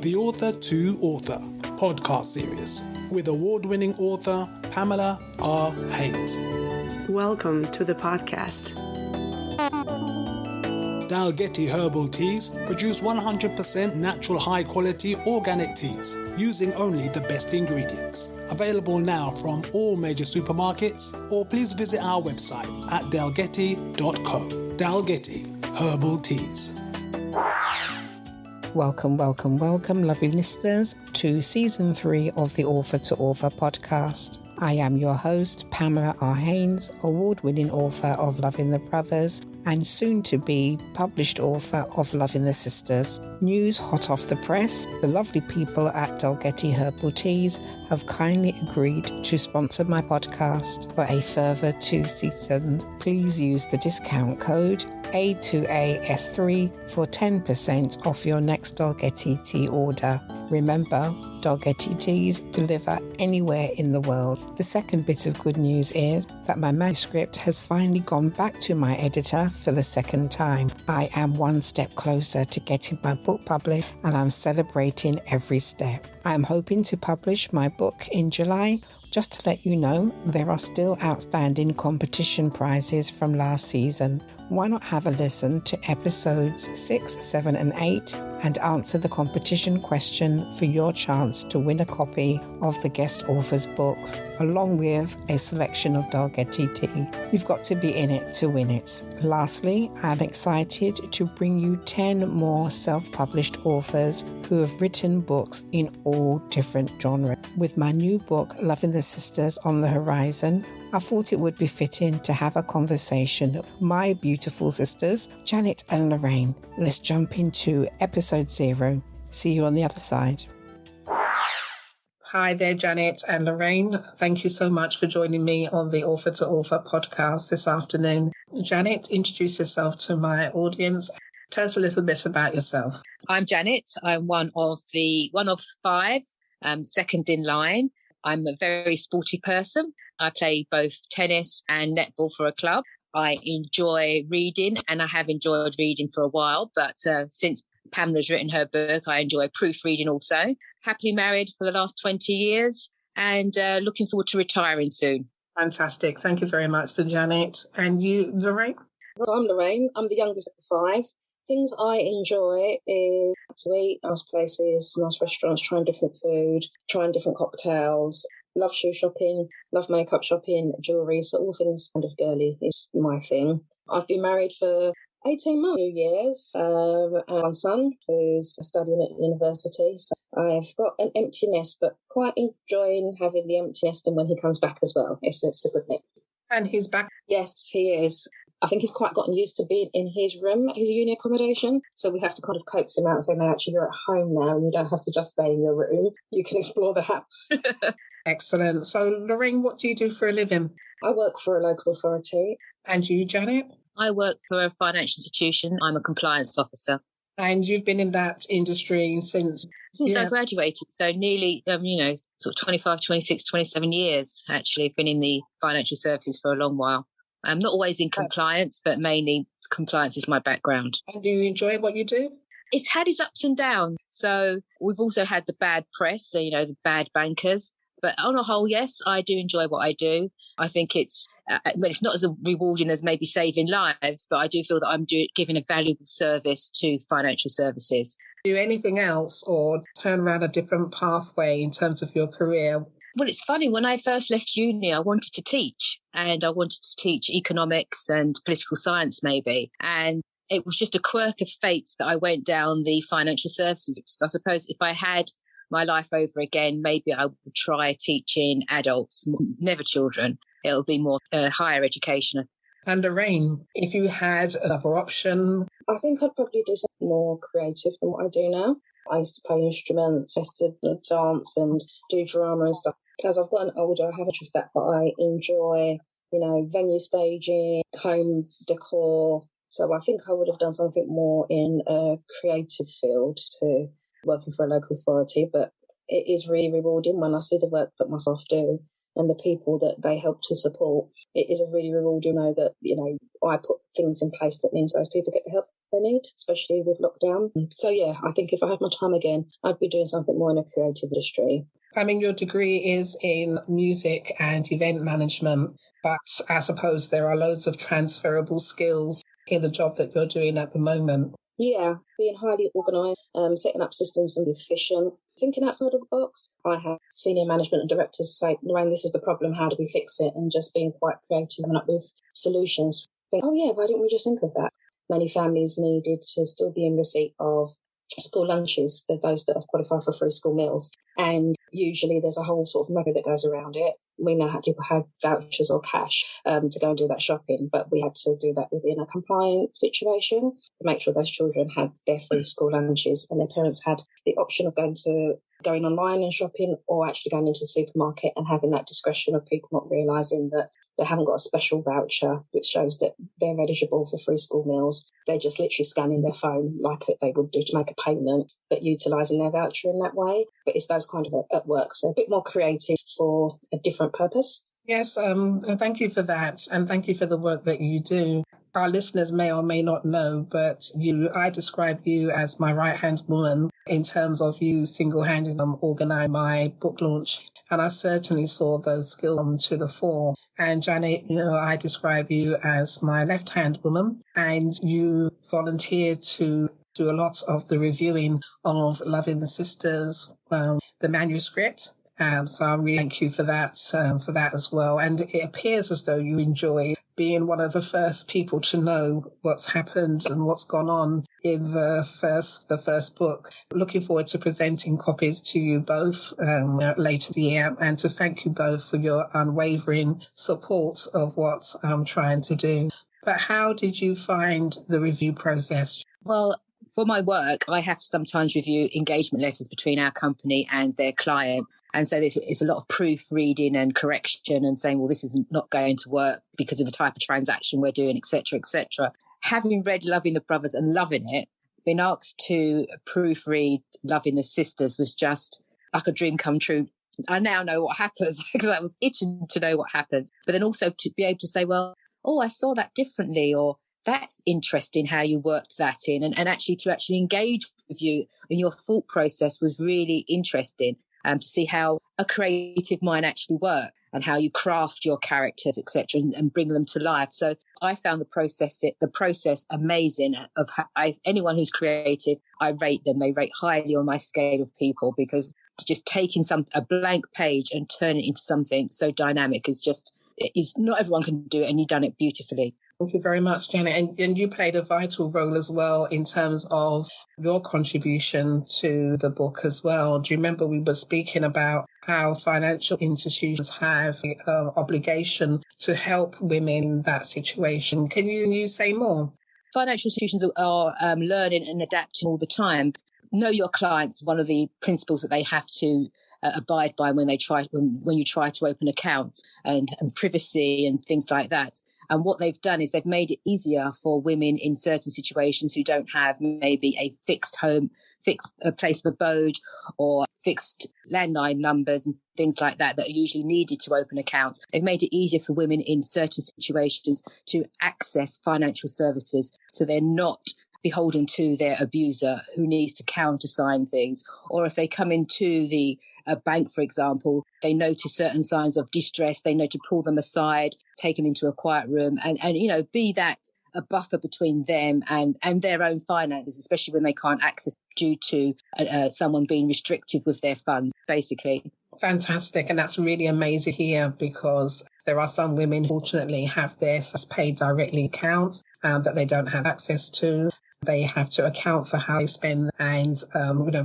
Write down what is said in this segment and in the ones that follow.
the Author to Author podcast series with award-winning author Pamela R Haynes. Welcome to the podcast. Dalgety Herbal Teas produce 100% natural high-quality organic teas using only the best ingredients. Available now from all major supermarkets, or please visit our website at dalgety.co. Dalgety Herbal Teas. Welcome, lovely listeners, to Season 3 of the Author to Author podcast. I am your host, Pamela R Haynes, award-winning author of Loving the Brothers and soon-to-be published author of Loving the Sisters. News hot off the press, the lovely people at Dalgety Herbal Teas have kindly agreed to sponsor my podcast for a further 2 seasons. Please use the discount code A2AS3 for 10% off your next Dalgety tea order. Remember, Dalgety teas deliver anywhere in the world. The second bit of good news is that my manuscript has finally gone back to my editor for the second time. I am one step closer to getting my book published, and I'm celebrating every step. I am hoping to publish my book in July. Just to let you know, there are still outstanding competition prizes from last season. Why not have a listen to episodes 6, 7 and 8 and answer the competition question for your chance to win a copy of the guest author's books, along with a selection of Dalgety tea. You've got to be in it to win it. Lastly, I'm excited to bring you 10 more self-published authors who have written books in all different genres. With my new book, Loving the Sisters, on the horizon, I thought it would be fitting to have a conversation with my beautiful sisters, Janette and Lorraine. Let's jump into episode 0. See you on the other side. Hi there, Janette and Lorraine. Thank you so much for joining me on the Author to Author podcast this afternoon. Janette, introduce yourself to my audience. Tell us a little bit about yourself. I'm Janette. I'm one of 5, second in line. I'm a very sporty person. I play both tennis and netball for a club. I enjoy reading, and I have enjoyed reading for a while, but since Pamela's written her book, I enjoy proofreading also. Happily married for the last 20 years and looking forward to retiring soon. Fantastic. Thank you very much for Janette. And you, Lorraine? So I'm Lorraine. I'm the youngest of the 5. Things I enjoy is to eat, nice places, nice restaurants, trying different food, trying different cocktails. Love shoe shopping, love makeup shopping, jewellery, so all things kind of girly is my thing. I've been married for 18 months, 2 years. And one son who's studying at university. So I've got an empty nest, but quite enjoying having the empty nest and when he comes back as well. It's a good mix. And he's back? Yes, he is. I think he's quite gotten used to being in his room, his uni accommodation. So we have to kind of coax him out and say, no, actually, you're at home now and you don't have to just stay in your room. You can explore the house. Excellent. So, Lorraine, what do you do for a living? I work for a local authority. And you, Janet? I work for a financial institution. I'm a compliance officer. And you've been in that industry since I graduated. So nearly, sort of 25, 26, 27 years, actually. I've been in the financial services for a long while. I'm not always in compliance, but mainly compliance is my background. And do you enjoy what you do? It's had its ups and downs. So we've also had the bad press, so, the bad bankers. But on a whole, yes, I do enjoy what I do. I think it's not as rewarding as maybe saving lives, but I do feel that I'm giving a valuable service to financial services. Do anything else or turn around a different pathway in terms of your career? Well, it's funny. When I first left uni, I wanted to teach, and I wanted to teach economics and political science maybe. And it was just a quirk of fate that I went down the financial services. So I suppose if I had my life over again, maybe I would try teaching adults, never children. It'll be more higher education. And Lorraine, if you had another option? I think I'd probably do something more creative than what I do now. I used to play instruments, I used to dance and do drama and stuff. As I've gotten older, I haven't just that, but I enjoy, venue staging, home decor. So I think I would have done something more in a creative field to working for a local authority, but it is really rewarding when I see the work that my staff do and the people that they help to support. It is a really rewarding to know that, I put things in place that means those people get the help they need, especially with lockdown. So yeah, I think if I had my time again, I'd be doing something more in a creative industry. I mean, your degree is in music and event management, but I suppose there are loads of transferable skills in the job that you're doing at the moment. Yeah, being highly organised, setting up systems and efficient, thinking outside of the box. I have senior management and directors say, Lorraine, this is the problem, how do we fix it? And just being quite creative and up with solutions. Think, oh yeah, why didn't we just think of that? Many families needed to still be in receipt of school lunches, those that have qualified for free school meals. And usually there's a whole sort of method that goes around it. We know how people have vouchers or cash to go and do that shopping, but we had to do that within a compliant situation to make sure those children had their free school lunches, and their parents had the option of going online and shopping, or actually going into the supermarket and having that discretion of people not realising that they haven't got a special voucher which shows that they're eligible for free school meals. They're just literally scanning their phone like they would do to make a payment, but utilising their voucher in that way. But it's those kind of at work, so a bit more creative for a different purpose. Yes, thank you for that, and thank you for the work that you do. Our listeners may or may not know, but I describe you as my right-hand woman in terms of you single-handedly organising my book launch, and I certainly saw those skills come to the fore. And Janet, I describe you as my left-hand woman, and you volunteered to do a lot of the reviewing of Loving the Sisters, the manuscript. So I really thank you for that as well. And it appears as though you enjoy being one of the first people to know what's happened and what's gone on in the first book. Looking forward to presenting copies to you both later this year, and to thank you both for your unwavering support of what I'm trying to do. But how did you find the review process? Well, for my work, I have to sometimes review engagement letters between our company and their client. And so it's a lot of proofreading and correction and saying, well, this is not going to work because of the type of transaction we're doing, et cetera, et cetera. Having read Loving the Brothers and loving it, being asked to proofread Loving the Sisters was just like a dream come true. I now know what happens because I was itching to know what happens. But then also to be able to say, well, oh, I saw that differently, or that's interesting how you worked that in. And actually to engage with you in your thought process was really interesting, to see how a creative mind actually works and how you craft your characters, etc., and bring them to life. So I found the process amazing. Anyone who's creative, I rate them. They rate highly on my scale of people, because just taking a blank page and turn it into something so dynamic is not everyone can do it, and you've done it beautifully. Thank you very much, Janet. And you played a vital role as well in terms of your contribution to the book as well. Do you remember we were speaking about how financial institutions have the obligation to help women in that situation? Can you say more? Financial institutions are learning and adapting all the time. Know your clients, one of the principles that they have to abide by when you try to open accounts, and privacy and things like that. And what they've done is they've made it easier for women in certain situations who don't have maybe a fixed home, fixed place of abode, or fixed landline numbers and things like that are usually needed to open accounts. They've made it easier for women in certain situations to access financial services, so they're not beholden to their abuser who needs to countersign things. Or if they come into a bank, for example, they notice certain signs of distress, they know to pull them aside, take them into a quiet room and be that a buffer between them and their own finances, especially when they can't access due to someone being restrictive with their funds, basically. Fantastic. And that's really amazing here, because there are some women who fortunately have their paid directly accounts that they don't have access to. They have to account for how they spend and,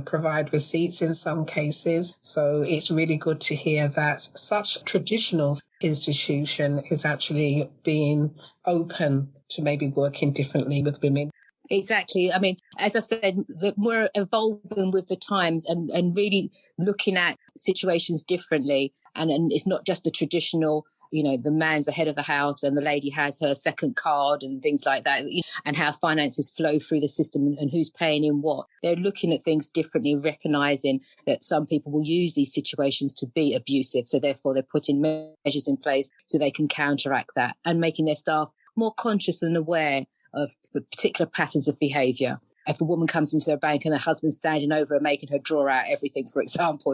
provide receipts in some cases. So it's really good to hear that such traditional institution is actually being open to maybe working differently with women. Exactly. I mean, as I said, we're evolving with the times and really looking at situations differently. And it's not just the traditional, the man's the head of the house and the lady has her second card and things like that, and how finances flow through the system and who's paying in what. They're looking at things differently, recognising that some people will use these situations to be abusive. So therefore, they're putting measures in place so they can counteract that, and making their staff more conscious and aware of the particular patterns of behaviour. If a woman comes into their bank and her husband's standing over her, making her draw out everything, for example,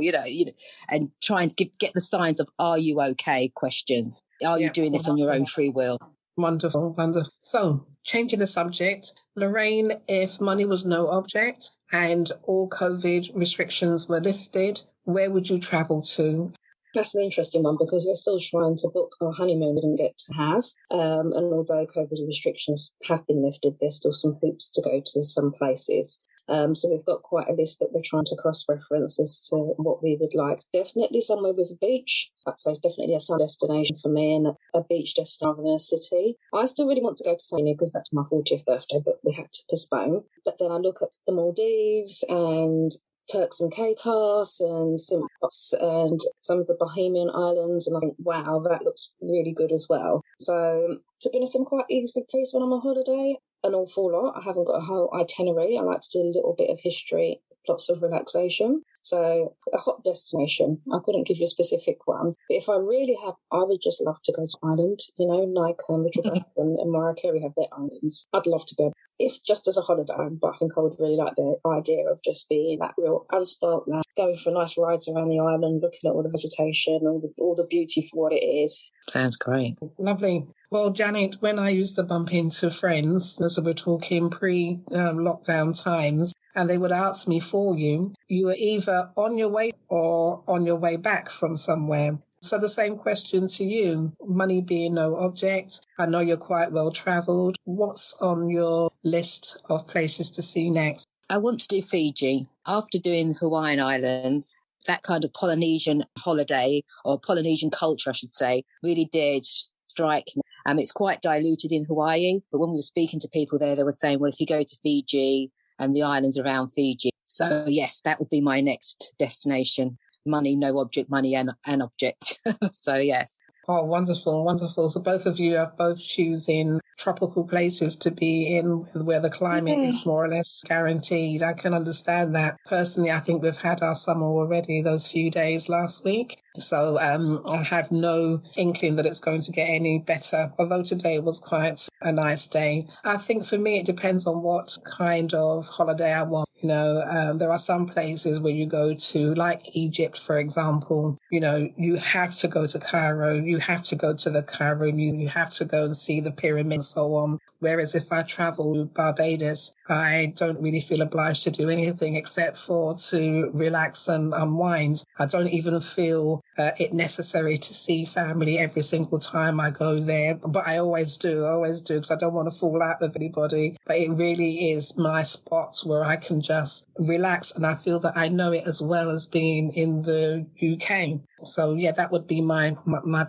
and trying to get the signs of, are you okay? Questions. Are you doing this on your own free will? Wonderful, wonderful. So, changing the subject, Lorraine, if money was no object and all COVID restrictions were lifted, where would you travel to? That's an interesting one because we're still trying to book our honeymoon we didn't get to have. And although COVID restrictions have been lifted, there's still some hoops to go to some places. So we've got quite a list that we're trying to cross-reference as to what we would like. Definitely somewhere with a beach. I'd say it's definitely a sun destination for me and a beach destination in a city. I still really want to go to Sydney because that's my 40th birthday, but we had to postpone. But then I look at the Maldives and Turks and Caicos and Cyprus and some of the Bahamian islands, and I think, wow, that looks really good as well. So to be honest, I'm quite easily pleased when I'm on holiday. An awful lot. I haven't got a whole itinerary. I like to do a little bit of history, lots of relaxation. So a hot destination. I couldn't give you a specific one. But if I really have, I would just love to go to Ireland, like Richard Branson and Mariah Carey have their islands. I'd love to go. If just as a holiday, but I think I would really like the idea of just being that real unspoilt land, going for nice rides around the island, looking at all the vegetation, all the beauty for what it is. Sounds great. Lovely. Well, Janet, when I used to bump into friends, so we're talking pre-lockdown times, and they would ask me for you, you were either on your way or on your way back from somewhere. So the same question to you, money being no object. I know you're quite well travelled. What's on your list of places to see next? I want to do Fiji. After doing the Hawaiian Islands, that kind of Polynesian holiday, or Polynesian culture, I should say, really did strike me. It's quite diluted in Hawaii, but when we were speaking to people there, they were saying, well, if you go to Fiji and the islands around Fiji. So yes, that would be my next destination. Money, no object, money and object. So yes. Oh, wonderful, wonderful. So both of you are both choosing tropical places to be in where the climate is more or less guaranteed. I can understand that. Personally, I think we've had our summer already those few days last week. So I have no inkling that it's going to get any better, although today was quite a nice day. I think for me, it depends on what kind of holiday I want. There are some places where you go to, like Egypt, for example, you have to go to Cairo, you have to go to the Cairo Museum, you have to go and see the pyramids and so on. Whereas if I travel to Barbados, I don't really feel obliged to do anything except for to relax and unwind. I don't even feel it necessary to see family every single time I go there. But I always do because I don't want to fall out with anybody. But it really is my spot where I can just relax, and I feel that I know it as well as being in the UK. So yeah, that would be my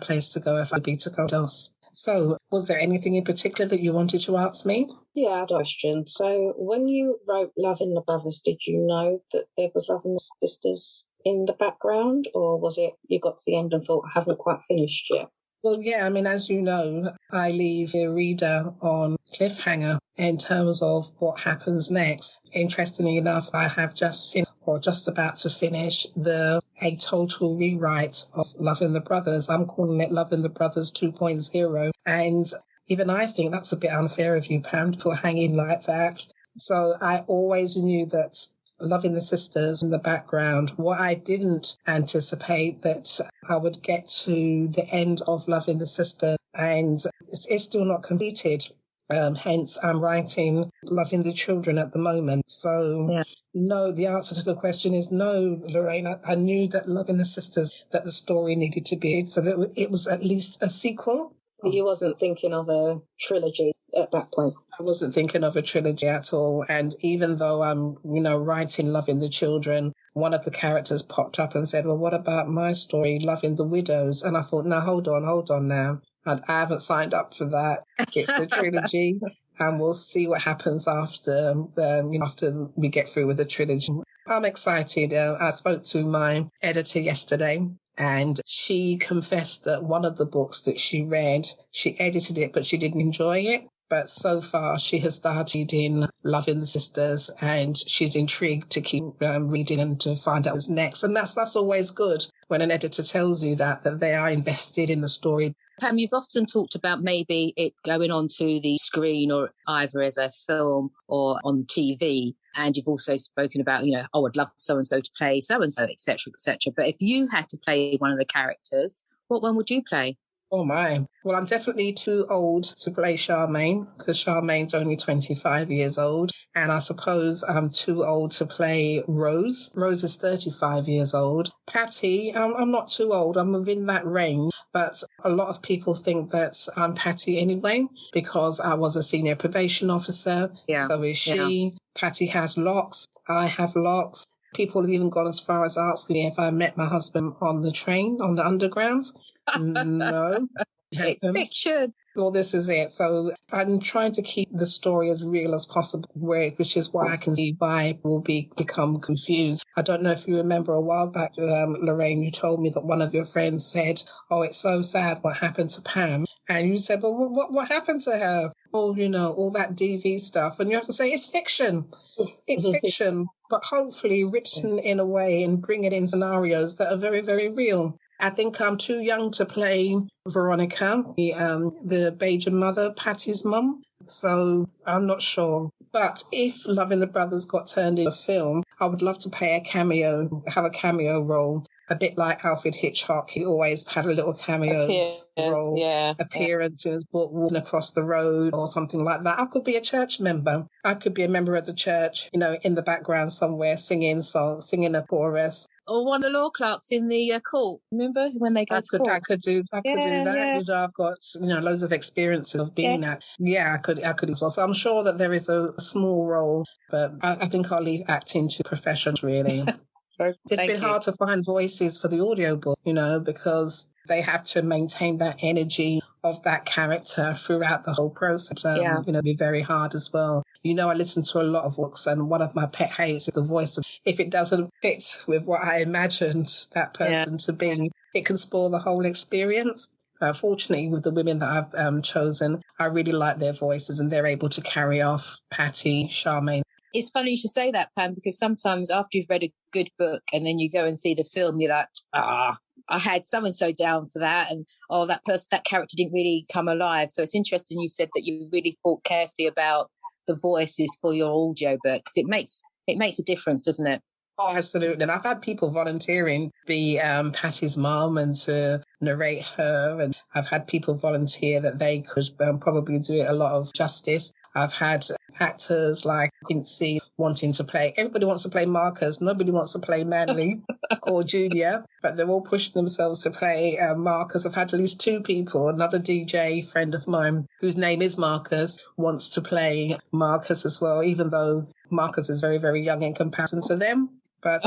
place to go if I'd be to go else. So was there anything in particular that you wanted to ask me? Yeah, I had a question. So when you wrote Love in the Brothers, did you know that there was Love in the Sisters in the background, or was it you got to the end and thought, I haven't quite finished yet? Well, yeah, as you know, I leave the reader on cliffhanger in terms of what happens next. Interestingly enough, I have just finished, or just about to finish, a total rewrite of Love in the Brothers. I'm calling it Love in the Brothers 2.0. And even I think that's a bit unfair of you, Pam, to hang in like that. So I always knew that Loving the Sisters in the background. What I didn't anticipate that I would get to the end of Loving the Sisters and it's still not completed. Hence, I'm writing Loving the Children at the moment. So, yeah. No, the answer to the question is no, Lorraine. I knew that Loving the Sisters, that the story needed to be, so that it was at least a sequel. You wasn't thinking of a trilogy at that point? I wasn't thinking of a trilogy at all. And even though I'm, writing Loving the Children, one of the characters popped up and said, well, what about my story, Loving the Widows? And I thought, now, hold on now. I haven't signed up for that. It's the trilogy, and we'll see what happens after we get through with the trilogy. I'm excited. I spoke to my editor yesterday, and she confessed that one of the books that she read, she edited it, but she didn't enjoy it. But so far, she has started in Loving the Sisters, and she's intrigued to keep reading and to find out what's next. And that's always good when an editor tells you that they are invested in the story. Pam, you've often talked about maybe it going onto the screen or either as a film or on TV. And you've also spoken about, I'd love so-and-so to play so-and-so, etc., etc. But if you had to play one of the characters, what one would you play? Oh, my. Well, I'm definitely too old to play Charmaine because Charmaine's only 25 years old. And I suppose I'm too old to play Rose. Rose is 35 years old. Patty, I'm not too old. I'm within that range. But a lot of people think that I'm Patty anyway because I was a senior probation officer. Yeah. So is she. Yeah. Patty has locks. I have locks. People have even gone as far as asking me if I met my husband on the train, on the underground. No. It's fiction. Well, this is it. So I'm trying to keep the story as real as possible, which is why I can see why people will become confused. I don't know if you remember a while back, Lorraine, you told me that one of your friends said, oh, it's so sad what happened to Pam. And you said, well, what happened to her? Oh, all that DV stuff. And you have to say, it's fiction. It's fiction, but hopefully written in a way and bringing in scenarios that are very, very real. I think I'm too young to play Veronica, the Bajan mother, Patty's mum. So I'm not sure. But if Loving the Brothers got turned into a film, I would love to have a cameo role. A bit like Alfred Hitchcock, he always had a little cameo appearance in his book, Walking Across the Road or something like that. I could be a church member. I could be a member of the church, in the background somewhere, singing a chorus. Or one of the law clerks in the court. Remember when they go to court? I could do that. Yeah. I've got loads of experience of being at. Yeah, I could as well. So I'm sure that there is a small role, but I think I'll leave acting to professions really. It's been hard to find voices for the audiobook, because they have to maintain that energy of that character throughout the whole process. Be very hard as well. I listen to a lot of books, and one of my pet hates is the voice. If it doesn't fit with what I imagined that person to be, it can spoil the whole experience. Fortunately, with the women that I've chosen, I really like their voices, and they're able to carry off Patty, Charmaine. It's funny you should say that, Pam, because sometimes after you've read a good book and then you go and see the film, you're like, I had so-and-so down for that, and that character didn't really come alive. So it's interesting you said that you really thought carefully about the voices for your audiobook, because it makes a difference, doesn't it? Oh, absolutely. And I've had people volunteering to be Patty's mum and to narrate her. And I've had people volunteer that they could probably do it a lot of justice. I've had actors like Quincy wanting to play. Everybody wants to play Marcus. Nobody wants to play Manly or Junior, but they're all pushing themselves to play Marcus. I've had at least two people. Another DJ friend of mine, whose name is Marcus, wants to play Marcus as well, even though Marcus is very, very young in comparison to them. But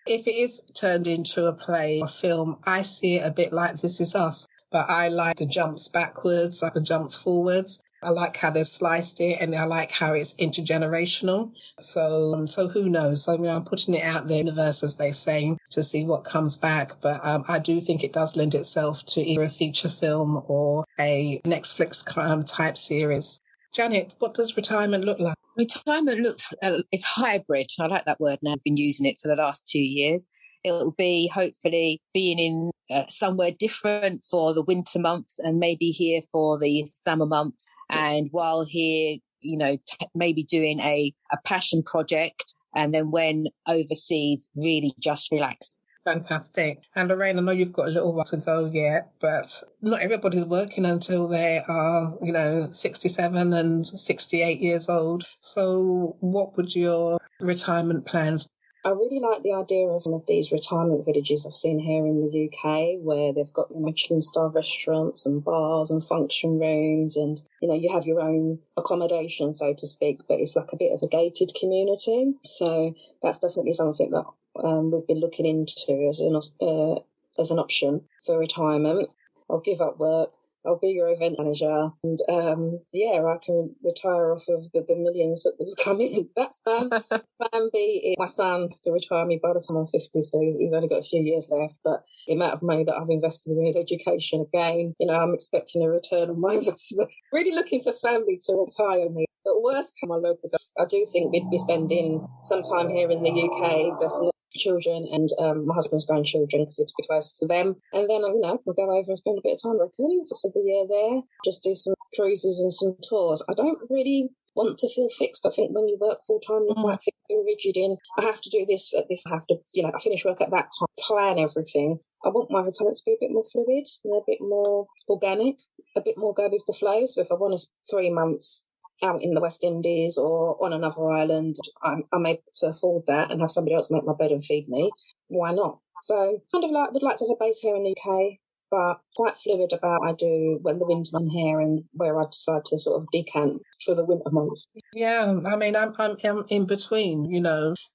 if it is turned into a play or film, I see it a bit like This Is Us. But I like the jumps backwards, like the jumps forwards. I like how they've sliced it, and I like how it's intergenerational. So who knows? I'm putting it out there in the universe, as they say, to see what comes back. But I do think it does lend itself to either a feature film or a Netflix type series. Janet, what does retirement look like? Retirement looks, it's hybrid. I like that word now. I've been using it for the last 2 years. It'll be hopefully being in somewhere different for the winter months and maybe here for the summer months. And while here, maybe doing a passion project, and then when overseas, really just relax. Fantastic. And Lorraine, I know you've got a little while to go yet, but not everybody's working until they are, 67 and 68 years old. So what would your retirement plans be? I really like the idea of one of these retirement villages I've seen here in the UK, where they've got Michelin-star restaurants and bars and function rooms, and you have your own accommodation, so to speak, but it's like a bit of a gated community. So that's definitely something that we've been looking into as an option for retirement. I'll give up work, I'll be your event manager. And I can retire off of the millions that will come in. That's plan B. My son has to retire me by the time I'm 50, so he's only got a few years left. But the amount of money that I've invested in his education, again, I'm expecting a return on my investment. Really looking to family to retire me. But worst come my local government, I do think we'd be spending some time here in the UK, definitely children and my husband's grandchildren, because it's be close to them. And then, we'll go over and spend a bit of time, I reckon, for the year there, just do some cruises and some tours. I don't really want to feel fixed. I think when you work full time, you're quite rigid in, I have to do this at this, I have to, I finish work at that time, plan everything. I want my retirement to be a bit more fluid, a bit more organic, a bit more go with the flow. So if I want to 3 months out in the West Indies or on another island, I'm able to afford that and have somebody else make my bed and feed me. Why not? So would like to have a base here in the UK, but quite fluid about what I do when the winter I'm here and where I decide to sort of decant for the winter months. Yeah, I mean, I'm in between,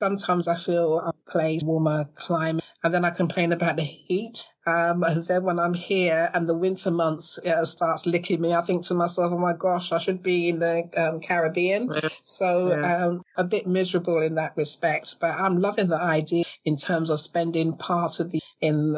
Sometimes I feel a place warmer climate and then I complain about the heat. And then when I'm here and the winter months starts licking me, I think to myself, oh my gosh, I should be in the Caribbean. So a bit miserable in that respect. But I'm loving the idea in terms of spending part of in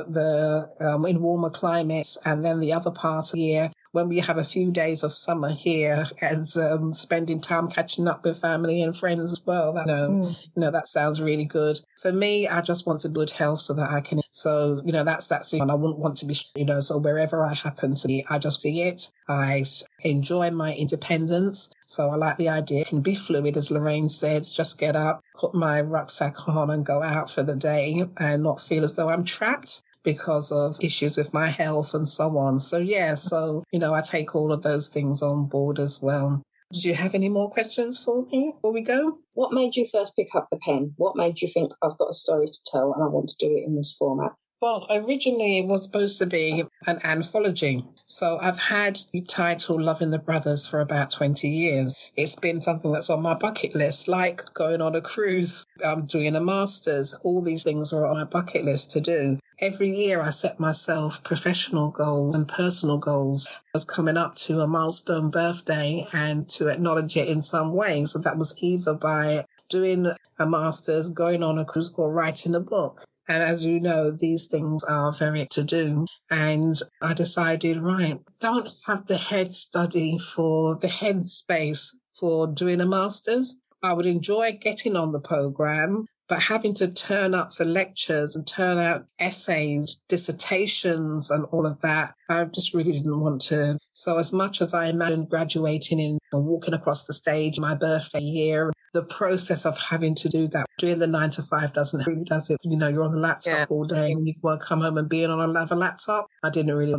warmer climates and then the other part of the year when we have a few days of summer here and spending time catching up with family and friends as well. That sounds really good. For me, I just want to good health so that I can. So, that's it. And I wouldn't want to be, so wherever I happen to be, I just see it. I enjoy my independence. So I like the idea. It can be fluid, as Lorraine said, just get up, put my rucksack on and go out for the day and not feel as though I'm trapped because of issues with my health and so on. So, I take all of those things on board as well. Did you have any more questions for me before we go? What made you first pick up the pen? What made you think, I've got a story to tell and I want to do it in this format? Well, originally it was supposed to be an anthology. So I've had the title Loving the Brothers for about 20 years. It's been something that's on my bucket list, like going on a cruise, doing a master's. All these things are on my bucket list to do. Every year I set myself professional goals and personal goals. I was coming up to a milestone birthday and to acknowledge it in some way. So that was either by doing a master's, going on a cruise, or writing a book. And as you know, these things are very to do. And I decided, don't have the head space for doing a master's. I would enjoy getting on the program, but having to turn up for lectures and turn out essays, dissertations and all of that, I just really didn't want to. So as much as I imagined graduating and walking across the stage my birthday year, the process of having to do that, doing the 9 to 5 does it. You're on the laptop all day and you want to come home and being on another laptop. I didn't really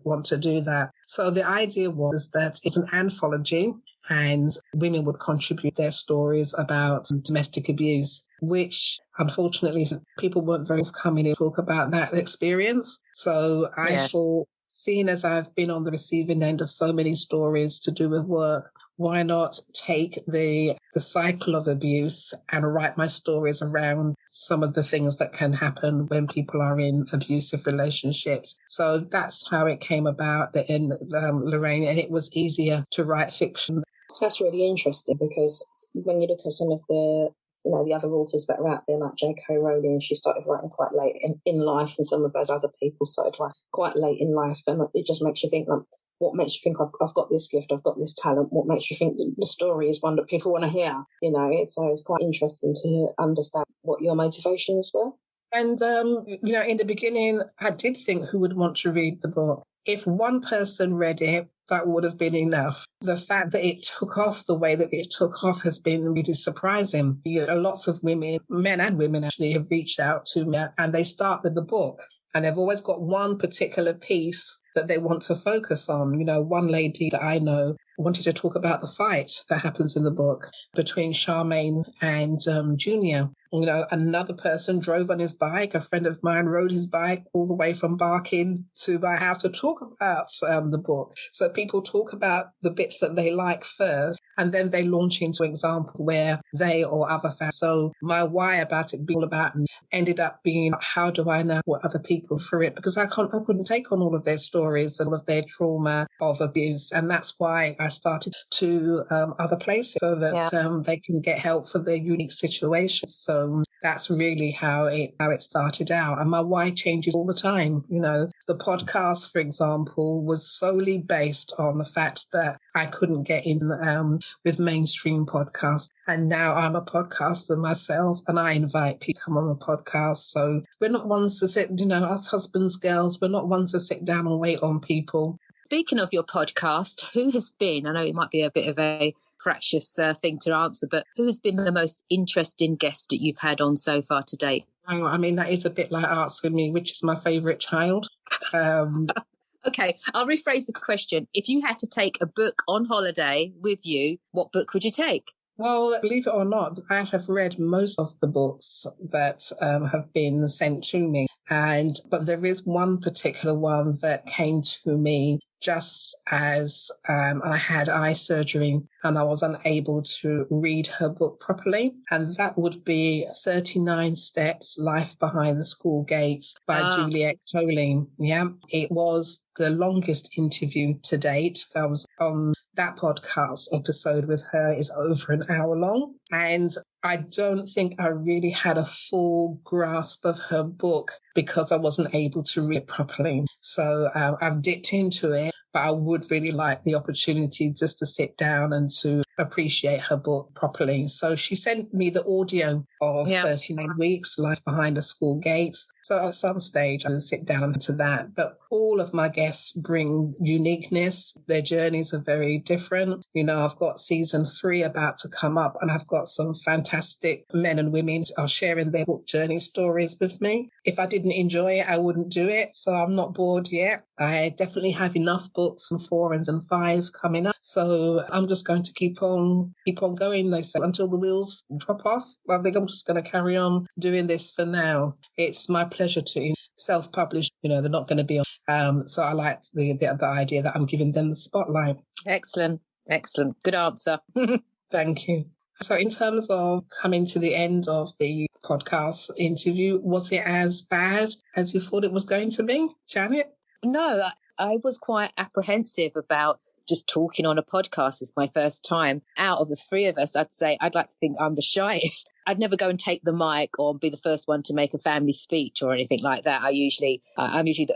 want to do that. So the idea was that it's an anthology and women would contribute their stories about domestic abuse, which unfortunately people weren't very forthcoming to talk about that experience. So I thought, seeing as I've been on the receiving end of so many stories to do with work, why not take the cycle of abuse and write my stories around some of the things that can happen when people are in abusive relationships? So that's how it came about in Lorraine, and it was easier to write fiction. That's really interesting because when you look at some of the the other authors that are out there, like J.K. Rowling, she started writing quite late in life, and some of those other people started writing quite late in life, and it just makes you think, what makes you think I've got this gift, I've got this talent? What makes you think the story is one that people want to hear? So it's quite interesting to understand what your motivations were. And, in the beginning, I did think who would want to read the book. If one person read it, that would have been enough. The fact that it took off the way that it took off has been really surprising. Lots of women, men and women actually, have reached out to me and they start with the book. And they've always got one particular piece that they want to focus on. One lady that I know wanted to talk about the fight that happens in the book between Charmaine and Junior. Another person drove on his bike. A friend of mine rode his bike all the way from Barking to my house to talk about the book. So people talk about the bits that they like first, and then they launch into examples where they or other fans. So my why about it being all about ended up being, how do I know what other people through it? Because I couldn't take on all of their stories and all of their trauma of abuse. And that's why I started to other places so that they can get help for their unique situations. So that's really how it started out. And my why changes all the time. The podcast, for example, was solely based on the fact that I couldn't get in with mainstream podcasts. And now I'm a podcaster myself, and I invite people to come on the podcast. So we're not ones to sit, us husbands, girls, we're not ones to sit down and wait on people. Speaking of your podcast, who has been, I know it might be a bit of a fractious thing to answer, but who has been the most interesting guest that you've had on so far to date? I mean, that is a bit like asking me which is my favourite child. Okay, I'll rephrase the question. If you had to take a book on holiday with you, what book would you take? Well, believe it or not, I have read most of the books that have been sent to me. But there is one particular one that came to me just as I had eye surgery and I was unable to read her book properly. And that would be 39 Steps, Life Behind the School Gates by Juliet Colleen. Yeah, it was the longest interview to date. I was on that podcast episode with her is over an hour long. And I don't think I really had a full grasp of her book because I wasn't able to read it properly. So I've dipped into it, but I would really like the opportunity just to sit down and to appreciate her book properly. So she sent me the audio of 39 Weeks, Life Behind the School Gates. So at some stage, I'll sit down to that. But all of my guests bring uniqueness. Their journeys are very different. I've got season 3 about to come up, and I've got some fantastic men and women who are sharing their book journey stories with me. If I didn't enjoy it, I wouldn't do it. So I'm not bored yet. I definitely have enough books from 4 and 5 coming up. So I'm just going to keep on going, they say, until the wheels drop off. I think I'm just going to carry on doing this for now. It's my pleasure to self-publish. They're not going to be on. So I like the idea that I'm giving them the spotlight. Excellent. Good answer. Thank you. So in terms of coming to the end of the podcast interview, was it as bad as you thought it was going to be, Janet? No, I was quite apprehensive about just talking on a podcast. It's my first time. Out of the 3 of us, I'd say I'd like to think I'm the shyest. I'd never go and take the mic or be the first one to make a family speech or anything like that. I'm usually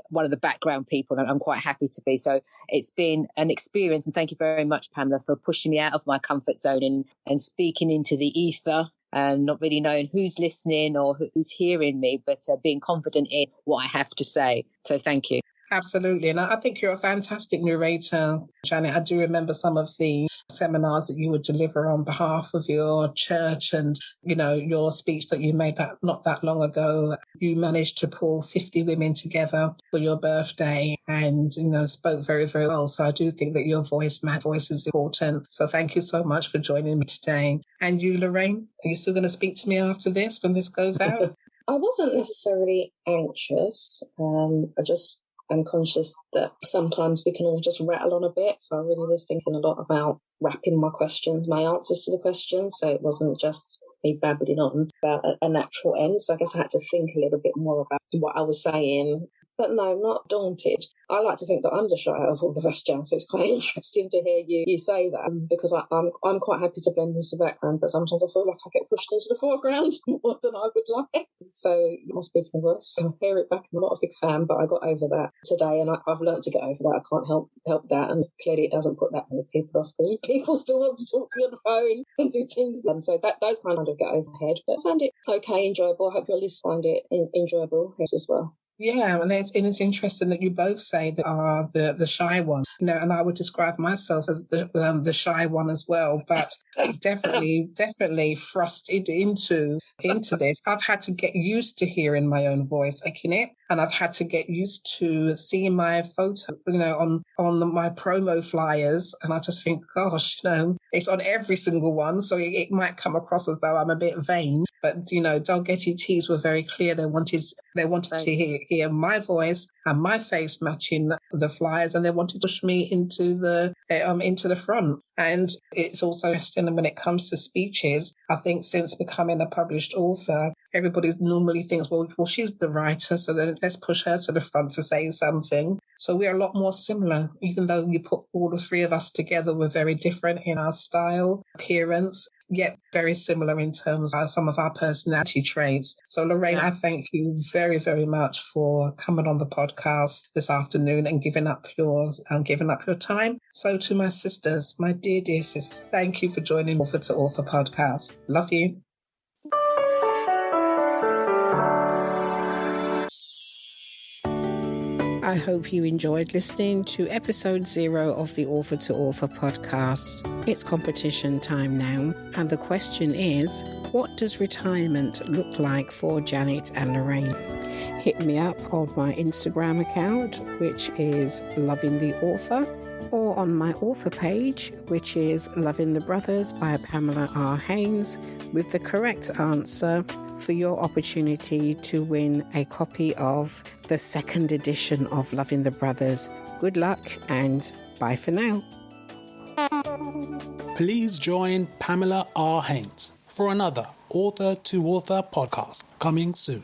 one of the background people, and I'm quite happy to be. So it's been an experience, and thank you very much, Pamela, for pushing me out of my comfort zone and speaking into the ether and not really knowing who's listening or who's hearing me, but being confident in what I have to say. So thank you. Absolutely. And I think you're a fantastic narrator, Janet. I do remember some of the seminars that you would deliver on behalf of your church and, your speech that you made that not that long ago. You managed to pull 50 women together for your birthday and, spoke very, very well. So I do think that your voice is important. So thank you so much for joining me today. And you, Lorraine, are you still going to speak to me after this when this goes out? I wasn't necessarily anxious. I'm conscious that sometimes we can all just rattle on a bit. So I really was thinking a lot about wrapping my answers to the questions. So it wasn't just me babbling on about a natural end. So I guess I had to think a little bit more about what I was saying. But no, not daunted. I like to think that I'm the shy out of all of us, Jan, so it's quite interesting to hear you say that, because I'm quite happy to blend into the background, but sometimes I feel like I get pushed into the foreground more than I would like. So my speaking voice, I hear it back. I'm not a big fan, but I got over that today, and I've learned to get over that. I can't help that, and clearly it doesn't put that many people off, because people still want to talk to me on the phone and do Teams with them. So those kind of get over my head, but I found it okay, enjoyable. I hope your listeners find it enjoyable as well. Yeah, and it's interesting that you both say that are the shy one. And I would describe myself as the shy one as well. But definitely thrusted into this. I've had to get used to hearing my own voice, making it, and I've had to get used to seeing my photo, on my promo flyers, and I just think, gosh, it's on every single one, so it might come across as though I'm a bit vain. But, Dalgety Tees were very clear. They wanted to hear my voice and my face matching the flyers, and they wanted to push me into the front. And it's also interesting when it comes to speeches. I think since becoming a published author, everybody normally thinks, well, she's the writer, so then let's push her to the front to say something. So we're a lot more similar, even though you put all the three of us together. We're very different in our style, appearance, yet very similar in terms of some of our personality traits. So Lorraine, I thank you very, very much for coming on the podcast this afternoon and giving up your time. So to my sisters, my dear sisters, thank you for joining Author to Author podcast. Love you. I hope you enjoyed listening to episode 0 of the Author to Author podcast. It's competition time now, and the question is, what does retirement look like for Janette and Lorraine? Hit me up on my Instagram account, which is Loving the Author, or on my author page, which is Loving the Brothers by Pamela R Haynes, with the correct answer for your opportunity to win a copy of the 2nd edition of Loving the Brothers. Good luck and bye for now. Please join Pamela R Haynes for another Author to Author podcast coming soon.